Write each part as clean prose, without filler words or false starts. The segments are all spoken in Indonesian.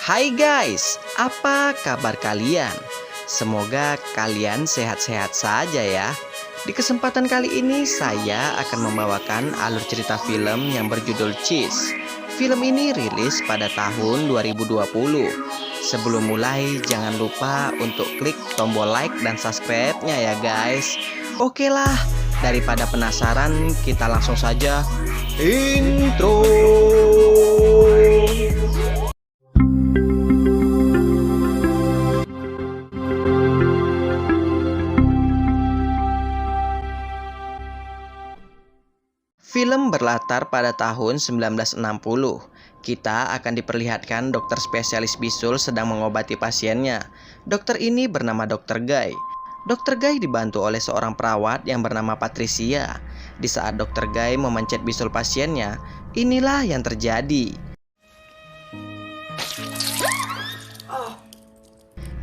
Hai guys, apa kabar kalian? Semoga kalian sehat-sehat saja ya. Di kesempatan kali ini saya akan membawakan alur cerita film yang berjudul Cheese. Film ini rilis pada tahun 2020. Sebelum mulai jangan lupa untuk klik tombol like dan subscribe-nya ya guys. Oke lah, daripada penasaran kita langsung saja intro. Film berlatar pada tahun 1960. Kita akan diperlihatkan dokter spesialis bisul sedang mengobati pasiennya. Dokter ini bernama Dr. Guy. Dr. Guy dibantu oleh seorang perawat yang bernama Patricia. Di saat Dr. Guy memencet bisul pasiennya, inilah yang terjadi.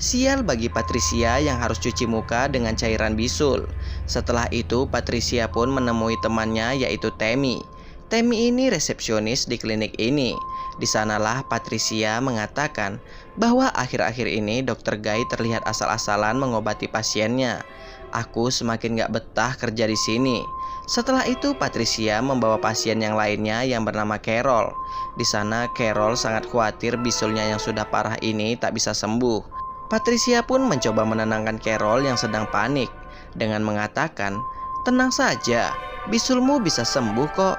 Sial bagi Patricia yang harus cuci muka dengan cairan bisul. Setelah itu Patricia pun menemui temannya yaitu Tammy. Tammy ini resepsionis di klinik ini. Di sanalah Patricia mengatakan bahwa akhir-akhir ini Dr. Guy terlihat asal-asalan mengobati pasiennya. Aku semakin gak betah kerja di sini. Setelah itu Patricia membawa pasien yang lainnya yang bernama Carol. Di sana Carol sangat khawatir bisulnya yang sudah parah ini tak bisa sembuh. Patricia pun mencoba menenangkan Carol yang sedang panik dengan mengatakan, "Tenang saja, bisulmu bisa sembuh kok."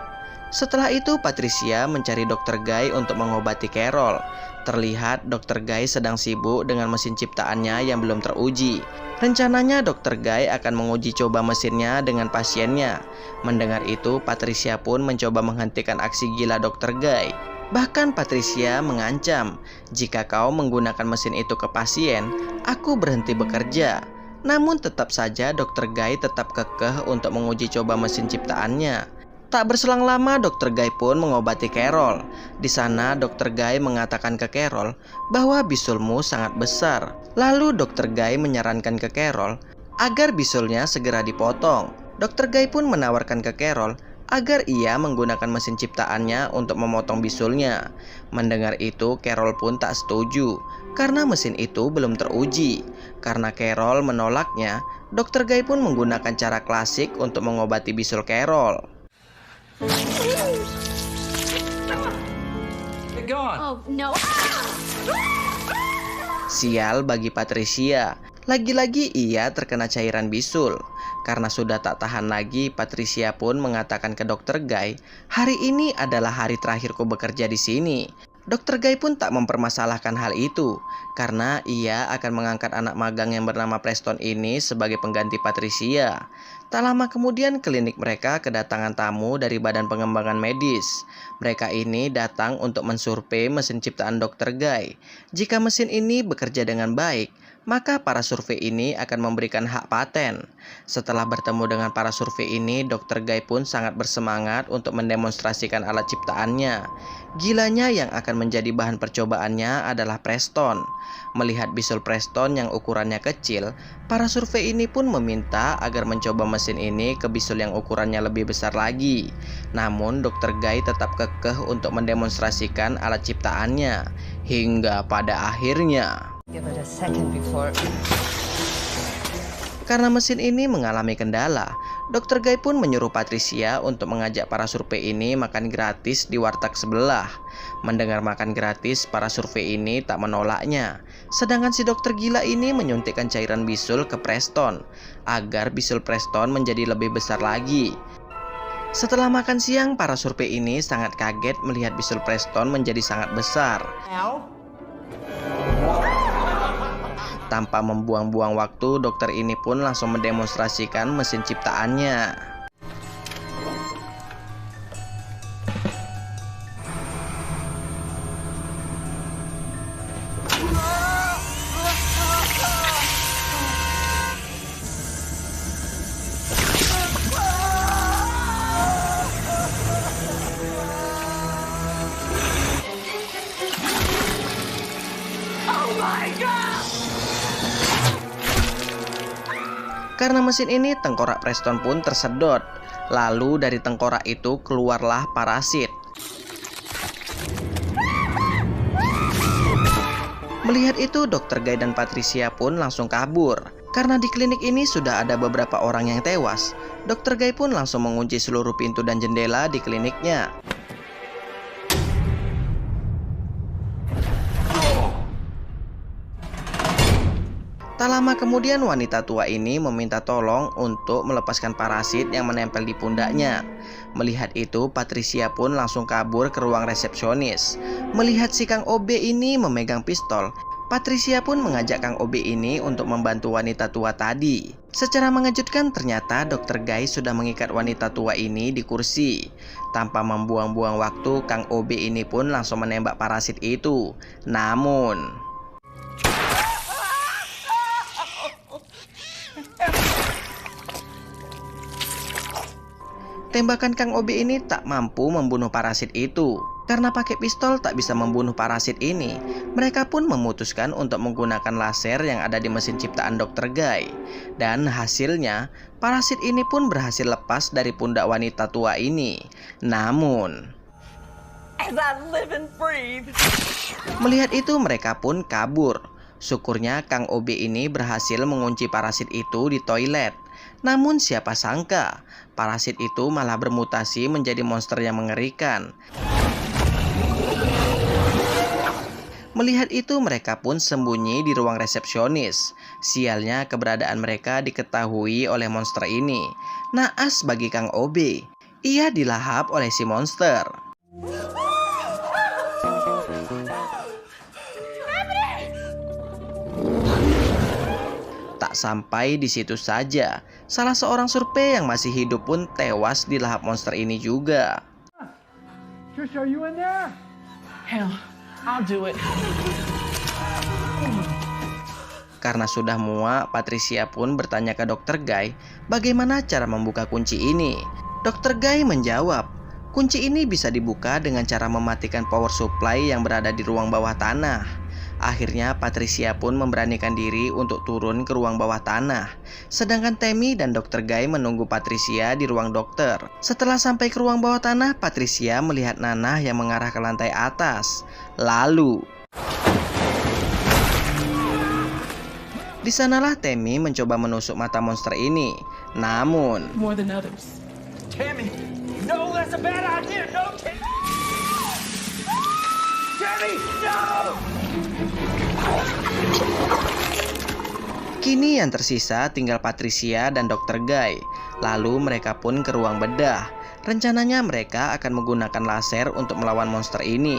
Setelah itu Patricia mencari Dr. Guy untuk mengobati Carol. Terlihat Dr. Guy sedang sibuk dengan mesin ciptaannya yang belum teruji. Rencananya Dr. Guy akan menguji coba mesinnya dengan pasiennya. Mendengar itu Patricia pun mencoba menghentikan aksi gila Dr. Guy. Bahkan Patricia mengancam, "Jika kau menggunakan mesin itu ke pasien, aku berhenti bekerja." Namun tetap saja Dr. Guy tetap kekeh untuk menguji coba mesin ciptaannya. Tak berselang lama Dr. Guy pun mengobati Carol. Di sana Dr. Guy mengatakan ke Carol bahwa bisulmu sangat besar. Lalu Dr. Guy menyarankan ke Carol agar bisulnya segera dipotong. Dr. Guy pun menawarkan ke Carol agar ia menggunakan mesin ciptaannya untuk memotong bisulnya. Mendengar itu Carol pun tak setuju karena mesin itu belum teruji. Karena Carol menolaknya, Dr. Guy pun menggunakan cara klasik untuk mengobati bisul Carol. Oh no. Sial bagi Patricia. Lagi-lagi ia terkena cairan bisul. Karena sudah tak tahan lagi, Patricia pun mengatakan ke Dr. Guy, "Hari ini adalah hari terakhirku bekerja di sini." Dr. Guy pun tak mempermasalahkan hal itu, karena ia akan mengangkat anak magang yang bernama Preston ini sebagai pengganti Patricia. Tak lama kemudian klinik mereka kedatangan tamu dari Badan Pengembangan Medis. Mereka ini datang untuk mensurvei mesin ciptaan Dr. Guy. Jika mesin ini bekerja dengan baik, maka para survei ini akan memberikan hak paten. Setelah bertemu dengan para survei ini, Dr. Guy pun sangat bersemangat untuk mendemonstrasikan alat ciptaannya. Gilanya yang akan menjadi bahan percobaannya adalah Preston. Melihat bisul Preston yang ukurannya kecil, para survei ini pun meminta agar mencoba mesin ini ke bisul yang ukurannya lebih besar lagi. Namun Dr. Guy tetap kekeh untuk mendemonstrasikan alat ciptaannya. Hingga pada akhirnya karena mesin ini mengalami kendala, Dr. Guy pun menyuruh Patricia untuk mengajak para survei ini makan gratis di warteg sebelah. Mendengar makan gratis, para survei ini tak menolaknya. Sedangkan si dokter gila ini menyuntikkan cairan bisul ke Preston agar bisul Preston menjadi lebih besar lagi. Setelah makan siang, para survei ini sangat kaget melihat bisul Preston menjadi sangat besar. Tanpa membuang-buang waktu, dokter ini pun langsung mendemonstrasikan mesin ciptaannya. Oh my god. Karena mesin ini, tengkorak Preston pun tersedot. Lalu dari tengkorak itu keluarlah parasit. Melihat itu, Dr. Guy dan Patricia pun langsung kabur. Karena di klinik ini sudah ada beberapa orang yang tewas, Dr. Guy pun langsung mengunci seluruh pintu dan jendela di kliniknya. Tak lama kemudian wanita tua ini meminta tolong untuk melepaskan parasit yang menempel di pundaknya. Melihat itu, Patricia pun langsung kabur ke ruang resepsionis. Melihat si Kang OB ini memegang pistol, Patricia pun mengajak Kang OB ini untuk membantu wanita tua tadi. Secara mengejutkan, ternyata Dr. Guy sudah mengikat wanita tua ini di kursi. Tanpa membuang-buang waktu, Kang OB ini pun langsung menembak parasit itu. Namun tembakan Kang OB ini tak mampu membunuh parasit itu. Karena pakai pistol tak bisa membunuh parasit ini, mereka pun memutuskan untuk menggunakan laser yang ada di mesin ciptaan Dr. Guy. Dan hasilnya, parasit ini pun berhasil lepas dari pundak wanita tua ini. Namun As I live and breathe. melihat itu, mereka pun kabur. Syukurnya Kang OB ini berhasil mengunci parasit itu di toilet. Namun siapa sangka, parasit itu malah bermutasi menjadi monster yang mengerikan. Melihat itu, mereka pun sembunyi di ruang resepsionis. Sialnya, keberadaan mereka diketahui oleh monster ini. Naas bagi Kang OB, ia dilahap oleh si monster. Tak sampai di situ saja, salah seorang survei yang masih hidup pun tewas dilahap monster ini juga. Trish, are you in there? Hell, I'll do it. Karena sudah muak, Patricia pun bertanya ke Dr. Guy bagaimana cara membuka kunci ini. Dr. Guy menjawab, kunci ini bisa dibuka dengan cara mematikan power supply yang berada di ruang bawah tanah. Akhirnya Patricia pun memberanikan diri untuk turun ke ruang bawah tanah. Sedangkan Tammy dan Dr. Guy menunggu Patricia di ruang dokter. Setelah sampai ke ruang bawah tanah, Patricia melihat nanah yang mengarah ke lantai atas. Lalu di sanalah Tammy mencoba menusuk mata monster ini. Namun More than others. Tammy! No, that's a bad idea! No, Tammy! Tammy! No! kini yang tersisa tinggal Patricia dan Dr. Guy. Lalu mereka pun ke ruang bedah. Rencananya mereka akan menggunakan laser untuk melawan monster ini.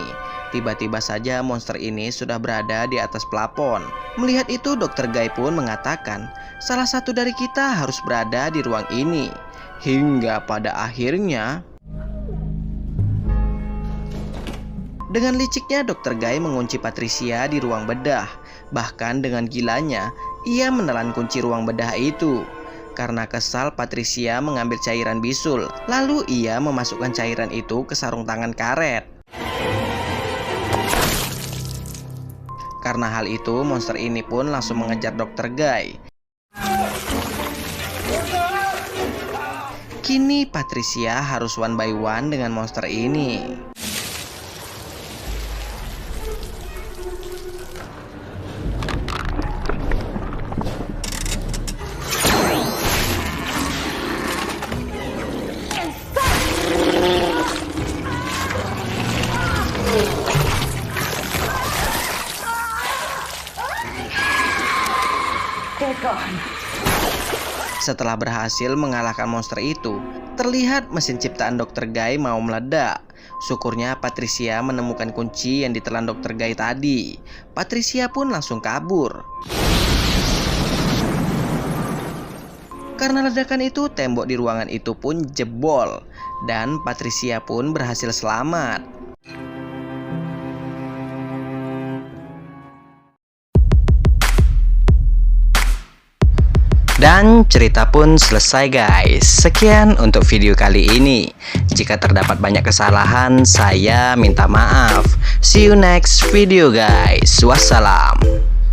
Tiba-tiba saja monster ini sudah berada di atas plafon. Melihat itu, Dr. Guy pun mengatakan, salah satu dari kita harus berada di ruang ini. Hingga pada akhirnya, dengan liciknya Dr. Guy mengunci Patricia di ruang bedah. Bahkan dengan gilanya, ia menelan kunci ruang bedah itu. Karena kesal, Patricia mengambil cairan bisul. Lalu ia memasukkan cairan itu ke sarung tangan karet. Karena hal itu, monster ini pun langsung mengejar Dr. Guy. Kini Patricia harus one by one dengan monster ini. Setelah berhasil mengalahkan monster itu, terlihat mesin ciptaan Dr. Guy mau meledak. Syukurnya Patricia menemukan kunci yang ditelan Dr. Guy tadi. Patricia pun langsung kabur. Karena ledakan itu, tembok di ruangan itu pun jebol. Dan Patricia pun berhasil selamat. Dan cerita pun selesai guys. Sekian untuk video kali ini. Jika terdapat banyak kesalahan, saya minta maaf. See you next video guys. Wassalam.